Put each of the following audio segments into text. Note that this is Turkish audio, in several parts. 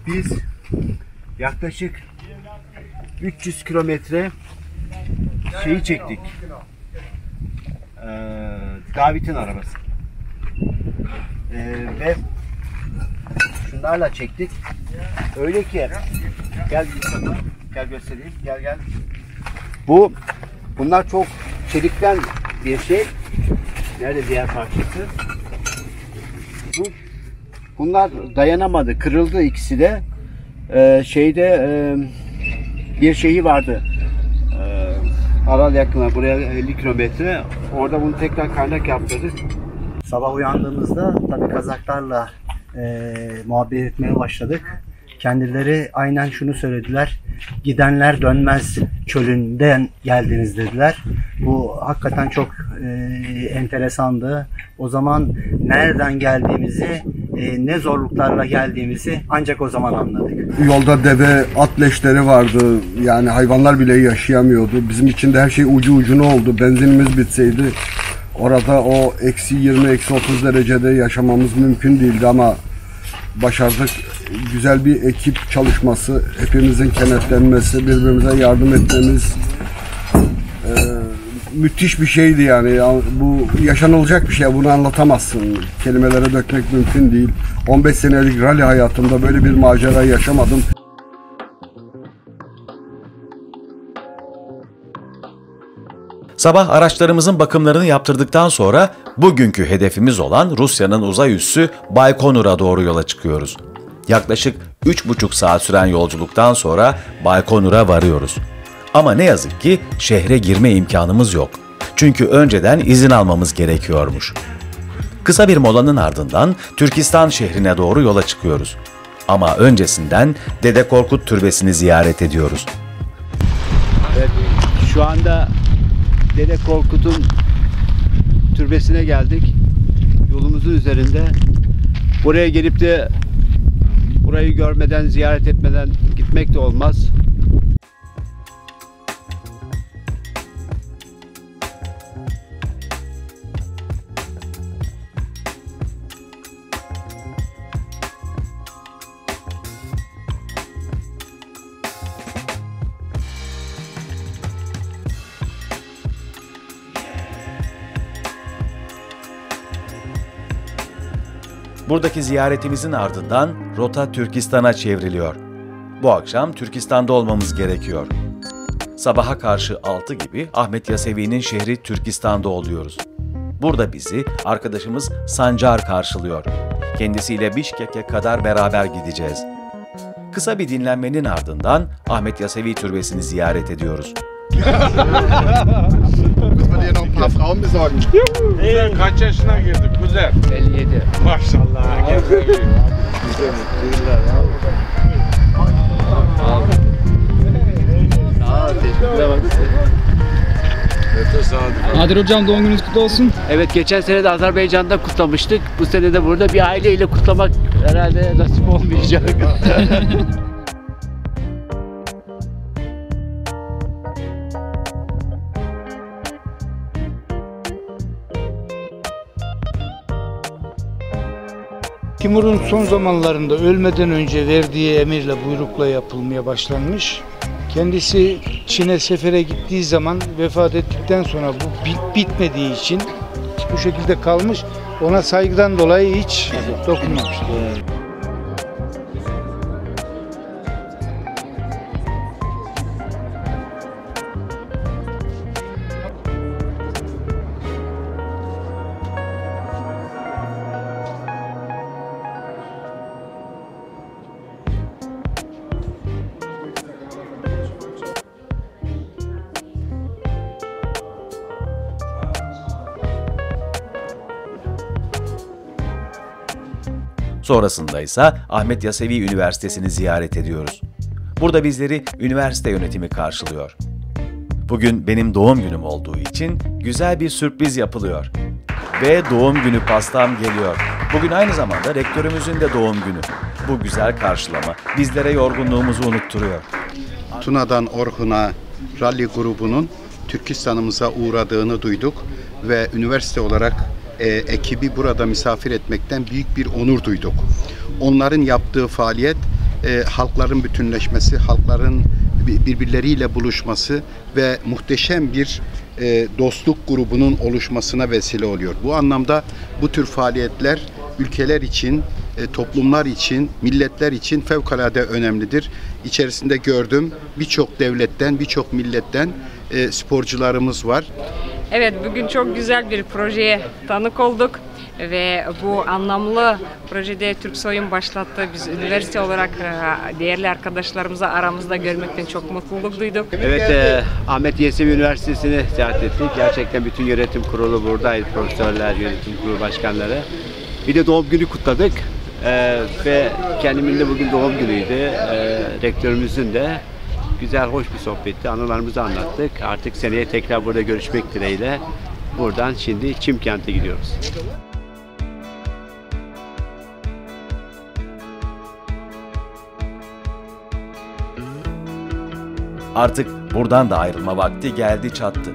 Biz yaklaşık 300 kilometre şeyi çektik. Davet'in arabası. Ve şunlarla çektik. Öyle ki gel göstereyim. Gel. Bunlar çok çelikten bir şey. Nerede diğer parçası? Bunlar dayanamadı. Kırıldı ikisi de. Bir şeyi vardı. Aral yakına buraya 50 kilometre. Orada bunu tekrar kaynak yaptırdık. Sabah uyandığımızda tabii Kazaklarla muhabbet etmeye başladık. Kendileri aynen şunu söylediler. Gidenler dönmez çölünden geldiniz dediler. Bu hakikaten çok enteresandı. O zaman nereden geldiğimizi, ne zorluklarla geldiğimizi ancak o zaman anladık. Yolda deve, at leşleri vardı. Yani hayvanlar bile yaşayamıyordu. Bizim için de her şey ucu ucuna oldu. Benzinimiz bitseydi orada o -20, -30 derecede yaşamamız mümkün değildi ama başardık. Güzel bir ekip çalışması, hepimizin kenetlenmesi, birbirimize yardım etmemiz müthiş bir şeydi yani. Bu yaşanılacak bir şey, bunu anlatamazsın. Kelimelere dökmek mümkün değil. 15 senelik rally hayatımda böyle bir macera yaşamadım. Sabah araçlarımızın bakımlarını yaptırdıktan sonra bugünkü hedefimiz olan Rusya'nın uzay üssü Baykonur'a doğru yola çıkıyoruz. Yaklaşık 3,5 saat süren yolculuktan sonra Baykonur'a varıyoruz. Ama ne yazık ki şehre girme imkanımız yok. Çünkü önceden izin almamız gerekiyormuş. Kısa bir molanın ardından Türkistan şehrine doğru yola çıkıyoruz. Ama öncesinden Dede Korkut Türbesi'ni ziyaret ediyoruz. Evet, şu anda Dede Korkut'un türbesine geldik. Yolumuzun üzerinde. Buraya gelip de burayı görmeden, ziyaret etmeden gitmek de olmaz. Buradaki ziyaretimizin ardından rota Türkistan'a çevriliyor. Bu akşam Türkistan'da olmamız gerekiyor. Sabaha karşı 6 gibi Ahmet Yasevi'nin şehri Türkistan'da oluyoruz. Burada bizi arkadaşımız Sancar karşılıyor. Kendisiyle Bişkek'e kadar beraber gideceğiz. Kısa bir dinlenmenin ardından Ahmet Yasevi Türbesi'ni ziyaret ediyoruz. Sen kaç yaşına girdin kuzen? 57. Maşallah. Nadir Hocam doğum gününüz kutlu olsun. Evet, geçen sene de Azerbaycan'da kutlamıştık. Bu sene de burada bir aileyle kutlamak herhalde nasip olmayacak. Timur'un son zamanlarında ölmeden önce verdiği emirle, buyrukla yapılmaya başlanmış. Kendisi Çin'e sefere gittiği zaman vefat ettikten sonra bu bitmediği için bu şekilde kalmış. Ona saygıdan dolayı hiç dokunmamış. Sonrasında ise Ahmet Yasevi Üniversitesi'ni ziyaret ediyoruz. Burada bizleri üniversite yönetimi karşılıyor. Bugün benim doğum günüm olduğu için güzel bir sürpriz yapılıyor. Ve doğum günü pastam geliyor. Bugün aynı zamanda rektörümüzün de doğum günü. Bu güzel karşılama bizlere yorgunluğumuzu unutturuyor. Tuna'dan Orhun'a rally grubunun Türkistan'ımıza uğradığını duyduk ve üniversite olarak ekibi burada misafir etmekten büyük bir onur duyduk. Onların yaptığı faaliyet halkların bütünleşmesi, halkların birbirleriyle buluşması ve muhteşem bir dostluk grubunun oluşmasına vesile oluyor. Bu anlamda bu tür faaliyetler ülkeler için, toplumlar için, milletler için fevkalade önemlidir. İçerisinde gördüm birçok devletten, birçok milletten sporcularımız var. Evet, bugün çok güzel bir projeye tanık olduk ve bu anlamlı projede Türksoy'un başlattığı biz üniversite olarak değerli arkadaşlarımızı aramızda görmekten çok mutluluk duyduk. Evet, Ahmet Yesevi Üniversitesi'ni ziyaret ettik. Gerçekten bütün yönetim kurulu buradaydı, profesörler, yönetim kurulu başkanları. Bir de doğum günü kutladık ve kendimin de bugün doğum günüydü. Rektörümüzün de güzel, hoş bir sohbetti. Anılarımızı anlattık. Artık seneye tekrar burada görüşmek dileğiyle. Buradan şimdi Çimkent'e gidiyoruz. Artık buradan da ayrılma vakti geldi çattı.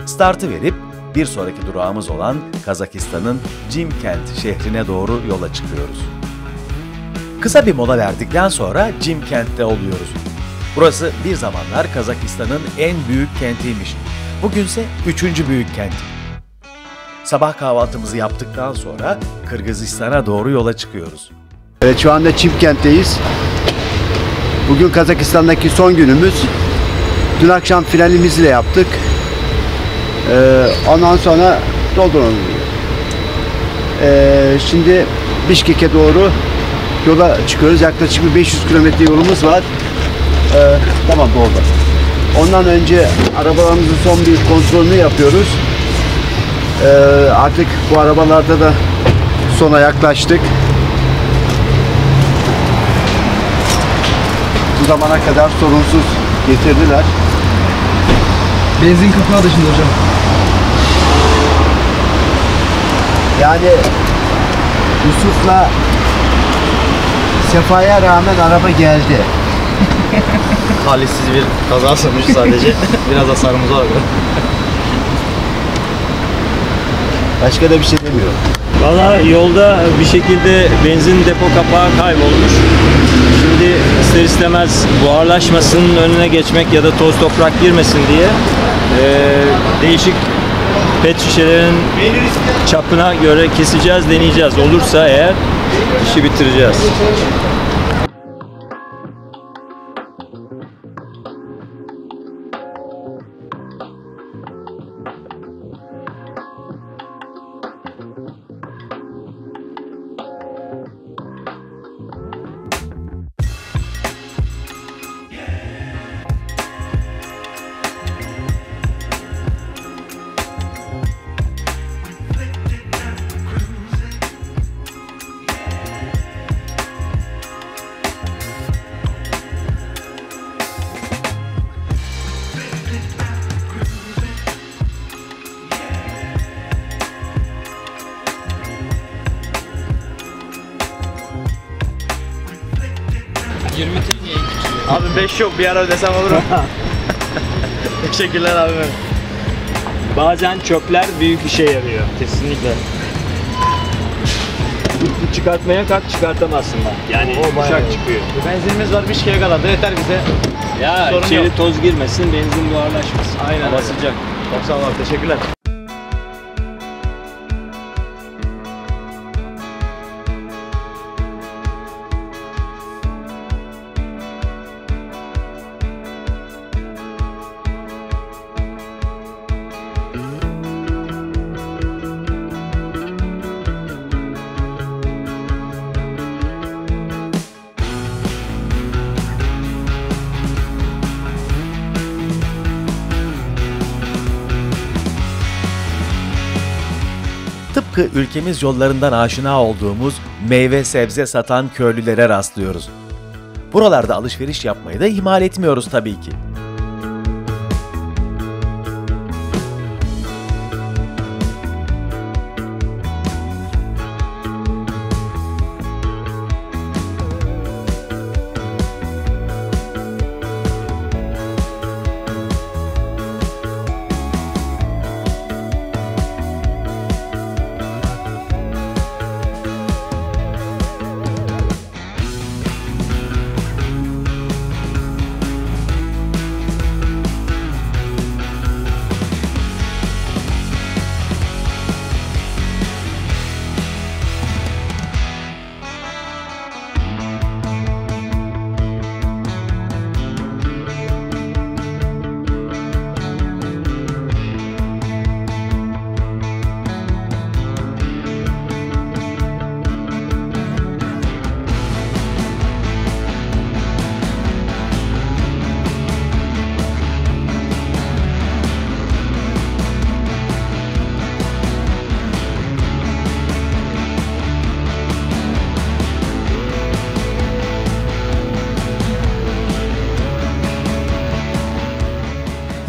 Startı verip bir sonraki durağımız olan Kazakistan'ın Çimkent şehrine doğru yola çıkıyoruz. Kısa bir mola verdikten sonra Çimkent'te oluyoruz. Burası bir zamanlar Kazakistan'ın en büyük kentiymiş. Bugünse 3. büyük kent. Sabah kahvaltımızı yaptıktan sonra Kırgızistan'a doğru yola çıkıyoruz. Evet, şu anda Çimkent'teyiz. Bugün Kazakistan'daki son günümüz. Dün akşam finalimizle yaptık. Ondan sonra dolduralım. Şimdi Bişkek'e doğru yola çıkıyoruz. Yaklaşık bir 500 kilometre yolumuz var. Tamam, doldu. Ondan önce arabalarımızın son bir kontrolünü yapıyoruz. Artık bu arabalarda da sona yaklaştık. Bu zamana kadar sorunsuz getirdiler. Benzin kapağı dışında hocam. Yani Yusuf'la Sefa'ya rağmen araba geldi. Talihsiz bir kaza sanmış sadece. Biraz hasarımız var. Başka da bir şey demiyorum. Valla yolda bir şekilde benzin depo kapağı kaybolmuş. Şimdi ister istemez buharlaşmasının önüne geçmek ya da toz toprak girmesin diye değişik pet şişelerin çapına göre keseceğiz, deneyeceğiz. Olursa eğer işi bitireceğiz. Abi 5 yok, bir ara ödesem olur mu? Teşekkürler abi. Bazen çöpler büyük işe yarıyor. Kesinlikle. Çıkartmaya kalk, çıkartamazsın bak. Yani uçak çıkıyor. Benzinimiz var, Bişkek'e kadar da yeter bize. Ya Sorun içeri yok. toz girmesin, benzin buharlaşmasın. Aynen Hava öyle. sıcak. Çok sağ ol abi, teşekkürler. Tıpkı ülkemiz yollarından aşina olduğumuz meyve sebze satan köylülere rastlıyoruz. Buralarda alışveriş yapmayı da ihmal etmiyoruz tabii ki.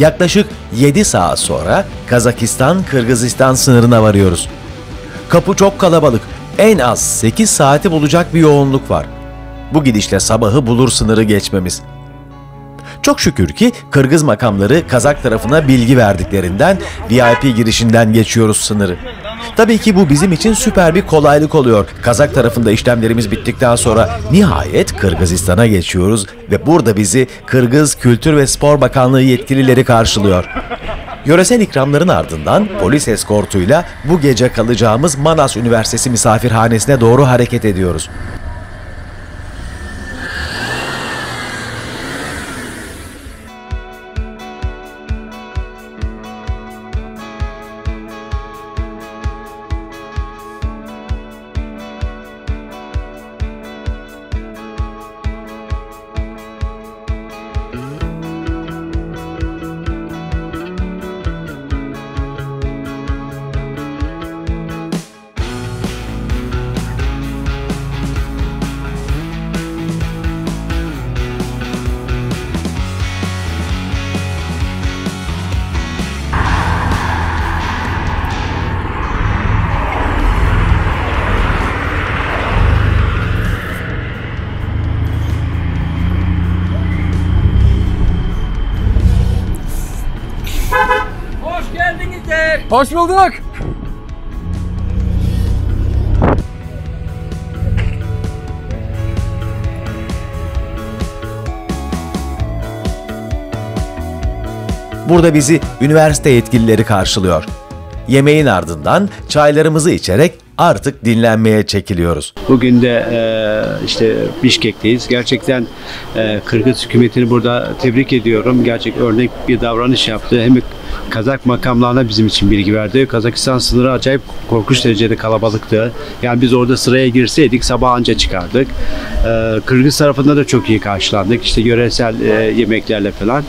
Yaklaşık 7 saat sonra Kazakistan-Kırgızistan sınırına varıyoruz. Kapı çok kalabalık. En az 8 saati bulacak bir yoğunluk var. Bu gidişle sabahı bulur sınırı geçmemiz. Çok şükür ki Kırgız makamları Kazak tarafına bilgi verdiklerinden VIP girişinden geçiyoruz sınırı. Tabii ki bu bizim için süper bir kolaylık oluyor. Kazak tarafında işlemlerimiz bittikten sonra nihayet Kırgızistan'a geçiyoruz ve burada bizi Kırgız Kültür ve Spor Bakanlığı yetkilileri karşılıyor. Yöresel ikramların ardından polis eskortuyla bu gece kalacağımız Manas Üniversitesi misafirhanesine doğru hareket ediyoruz. Hoş bulduk. Burada bizi üniversite yetkilileri karşılıyor. Yemeğin ardından çaylarımızı içerek artık dinlenmeye çekiliyoruz. Bugün de işte Bişkek'teyiz. Gerçekten Kırgız hükümetini burada tebrik ediyorum. Gerçek örnek bir davranış yaptı. Hem Kazak makamlarına bizim için bilgi verdi. Kazakistan sınırı acayip korkunç derecede kalabalıktı. Yani biz orada sıraya girseydik sabah anca çıkardık. Kırgız tarafında da çok iyi karşılandık. İşte yöresel yemeklerle falan.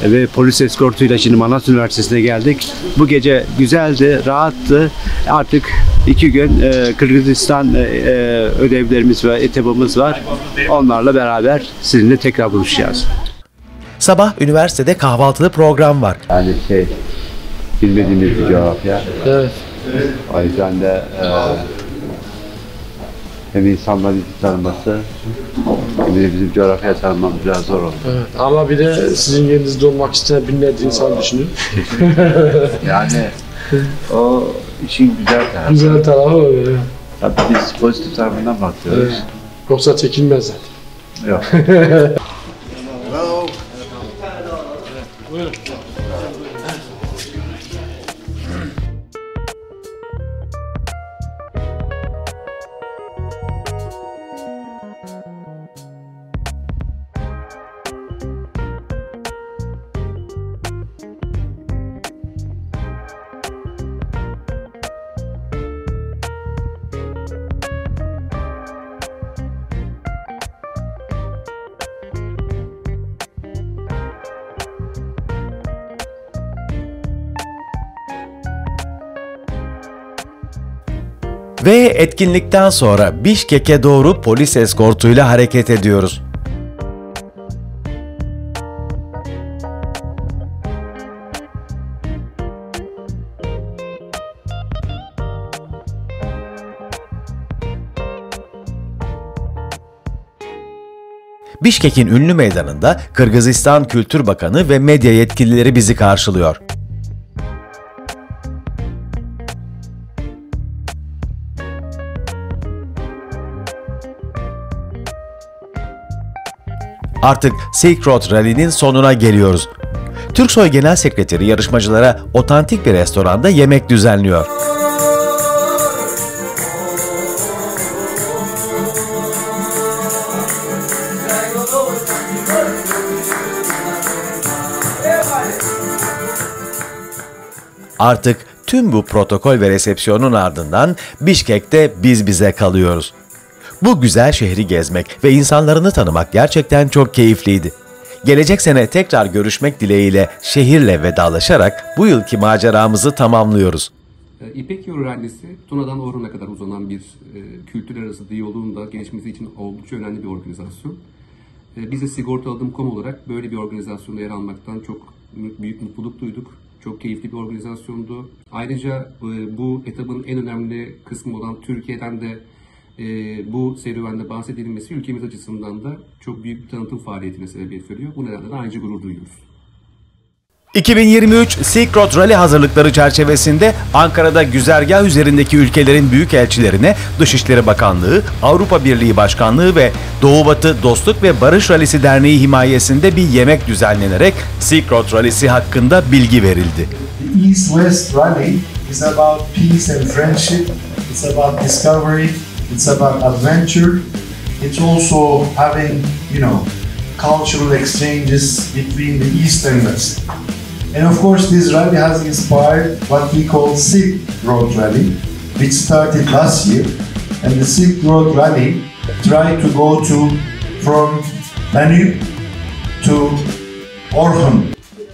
Ve polis eskortuyla şimdi Manas Üniversitesi'ne geldik. Bu gece güzeldi, rahattı. Artık 2 gün Kırgızistan ödevlerimiz ve etabımız var. Onlarla beraber sizinle tekrar buluşacağız. Sabah üniversitede kahvaltılı program var. Yani bilmediğimiz bir coğrafya. Evet. O yüzden de hem insanların tanıması hem de bizim coğrafya tanımamız biraz zor oldu. Evet. Ama bir de sizin yerinizde olmak isteyen binlerce insan düşünün. Yani o işin güzel tarafı. Güzel tarafı öyle. Tabii biz pozitif tarafından bakıyoruz. Evet. Yoksa çekilmez zaten. Yok. Buyurun. Ve etkinlikten sonra Bişkek'e doğru polis eskortuyla hareket ediyoruz. Bişkek'in ünlü meydanında Kırgızistan Kültür Bakanı ve medya yetkilileri bizi karşılıyor. Artık Silk Road Rally'nin sonuna geliyoruz. Türksoy Genel Sekreteri yarışmacılara otantik bir restoranda yemek düzenliyor. Artık tüm bu protokol ve resepsiyonun ardından Bişkek'te biz bize kalıyoruz. Bu güzel şehri gezmek ve insanlarını tanımak gerçekten çok keyifliydi. Gelecek sene tekrar görüşmek dileğiyle şehirle vedalaşarak bu yılki maceramızı tamamlıyoruz. İpek Yolu Rallisi, Tuna'dan Orhun'a kadar uzanan bir kültür arası diyaloğun da gelişmesi için oldukça önemli bir organizasyon. Biz de sigortaladım.com olarak böyle bir organizasyonda yer almaktan çok büyük mutluluk duyduk. Çok keyifli bir organizasyondu. Ayrıca bu etapın en önemli kısmı olan Türkiye'den de bu serüvende bahsedilmesi ülkemiz açısından da çok büyük bir tanıtım faaliyetine sebebiyet veriyor. Bu nedenle de ayrıca gurur duyuyoruz. 2023 Silk Road Rally hazırlıkları çerçevesinde Ankara'da güzergah üzerindeki ülkelerin büyükelçilerine Dışişleri Bakanlığı, Avrupa Birliği Başkanlığı ve Doğu Batı Dostluk ve Barış Rallisi Derneği himayesinde bir yemek düzenlenerek Silk Road Rallisi hakkında bilgi verildi. The East-West Rally is about peace and friendship. It's about discovery. It's about adventure. It's also having, cultural exchanges between the East and West. And of course, this rally has inspired what we call Silk Road Rally, which started last year. And the Silk Road Rally tried to go from Danube to Orhun.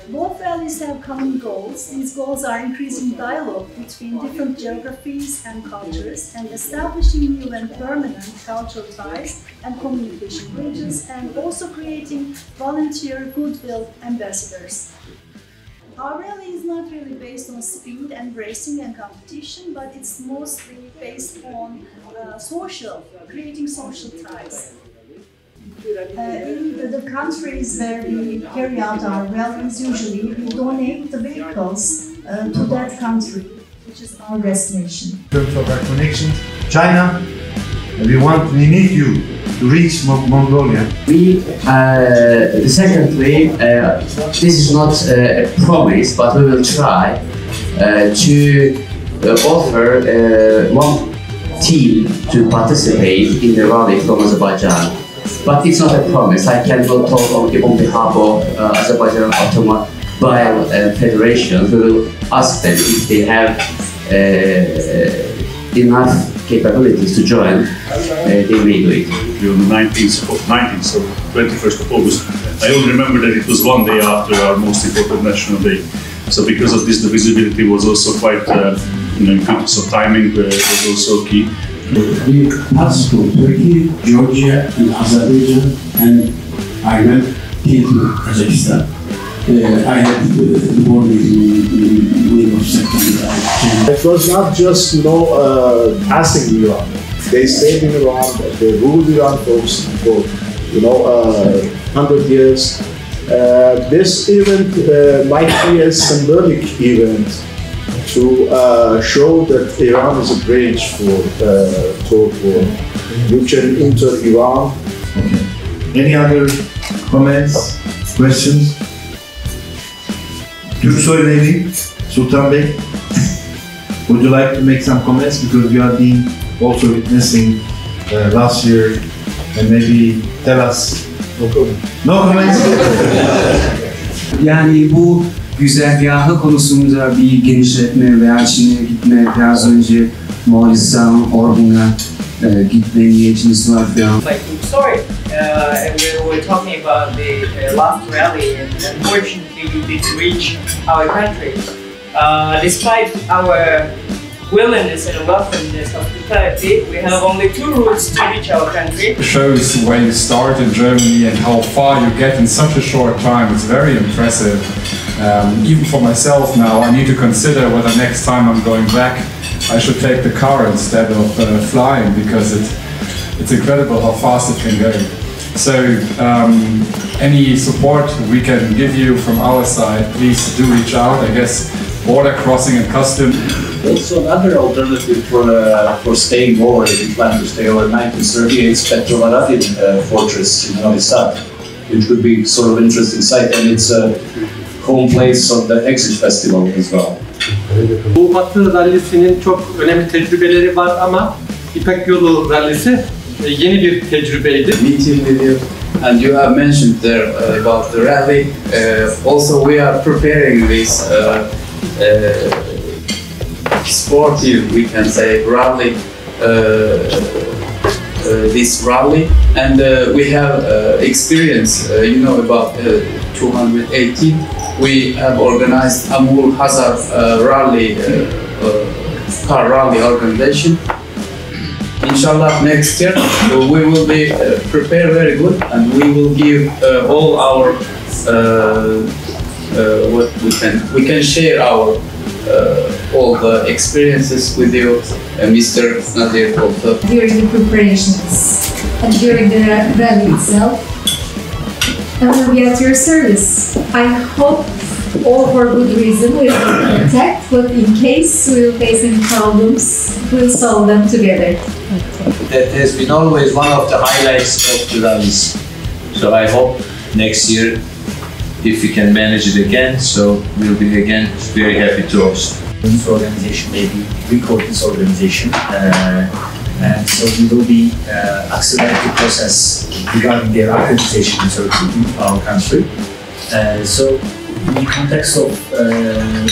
Both rallies have common goals. These goals are increasing dialogue between different geographies and cultures and establishing new and permanent cultural ties and communication bridges, and also creating volunteer goodwill ambassadors. Our rally is not really based on speed and racing and competition, but it's mostly based on creating social ties. In the countries where we carry out our rallies, usually we donate the vehicles to that country, which is our destination. In terms of our connection, China, we need you to reach Mongolia. Secondly, this is not a promise, but we will try to offer one team to participate in the rally from Azerbaijan. But it's not a promise. I cannot talk on behalf of Azerbaijan Automobile Federation. We will ask them if they have enough capabilities to join, they may do it. On the 19th, so 21st of August, I only remember that it was one day after our most important national day. So because of this, the visibility was also quite, in terms of timing, was also key. We passed through Turkey, Georgia, and Azerbaijan, and I went into Kazakhstan. I had the board meeting in the of September. It was not just, passing Iran. They stayed in Iran, they ruled Iran for 100 years. This event might be a symbolic event to show that Iran is a bridge for you can enter Iran. Okay. Any other comments, questions? Türksoy Lady, Sultan Bey, would you like to make some comments, because you have been also witnessing last year, and maybe tell us. No comments. Yani bu güzergahı konusunda bir genişletme veya Çin'e gitme, biraz önce Moğolistan, Orhun'a gitme niyetiniz var falan. Sorry, we were talking about the last rally, and unfortunately we didn't reach our country. Despite our willingness and welcomeness, hospitality, we have only 2 routes to reach our country. It shows where you start in Germany and how far you get in such a short time. It's very impressive. Even for myself now, I need to consider whether next time I'm going back I should take the car instead of flying, because it's incredible how fast it can go. So any support we can give you from our side, please do reach out. I guess border crossing and custom. Also another alternative for staying over, if you plan to stay over, 1938's Petrovaradin fortress in Novi Sad, which could be sort of interesting site, and it's a home place of the Exit Festival as well. Doğu Batı Rallisi'nin çok önemli tecrübeleri var ama İpek Yolu Rallisi yeni bir tecrübeydi. Meeting with you, and you have mentioned there about the rally. Also, we are preparing this sportive, we can say, rally. This rally, and we have experience, about 218. We have organized Amul Hazar rally, car rally organization. Inshallah, next year we will be prepared very good, and we will give all our what we can share our all the experiences with you, Mr. Nadir also. During the preparations and during the rally itself, and we'll be at your service. I hope all for good reason we will protect, but in case we will face any problems, we'll solve them together. That has been always one of the highlights of the rallies. So I hope next year, if we can manage it again, so we'll be again very happy to host. This organization, maybe recall this organization, and so we will be accelerating the process regarding their accreditation in Turkey, in our country. So in the context of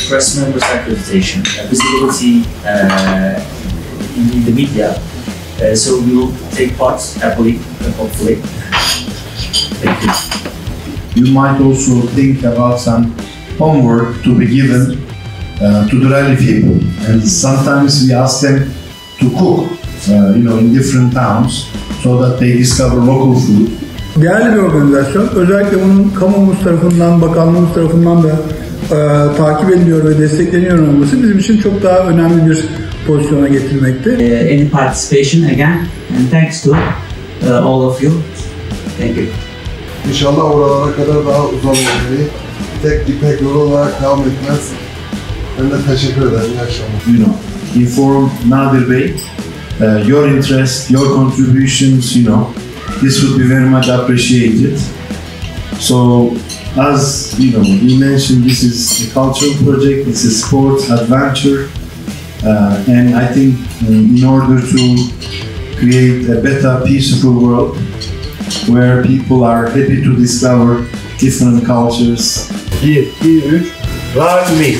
press members accreditation, visibility in the media, so we will take part happily and hopefully. Thank you. You might also think about some homework to be given to the rally people, and sometimes we ask them to cook, in different towns, so that they discover local food. Değerli bir organizasyon. Özellikle bunun kamumuz tarafından, bakanlığımız tarafından da takip ediliyor ve destekleniyor olması bizim için çok daha önemli bir pozisyona getirmekte. Any participation again, and thanks to all of you. Thank you. İnşallah oralara kadar daha uzun olmayı, tek İpek yolu olarak devam etmez. Ben de teşekkür ederim. İyi akşamlar. Inform Nadir Bey, your interest, your contributions, this would be very much appreciated. So, as you mentioned, this is a cultural project, it's a sport adventure, and I think in order to create a better, peaceful world, where people are happy to discover different cultures. 1, 2, 3, rally.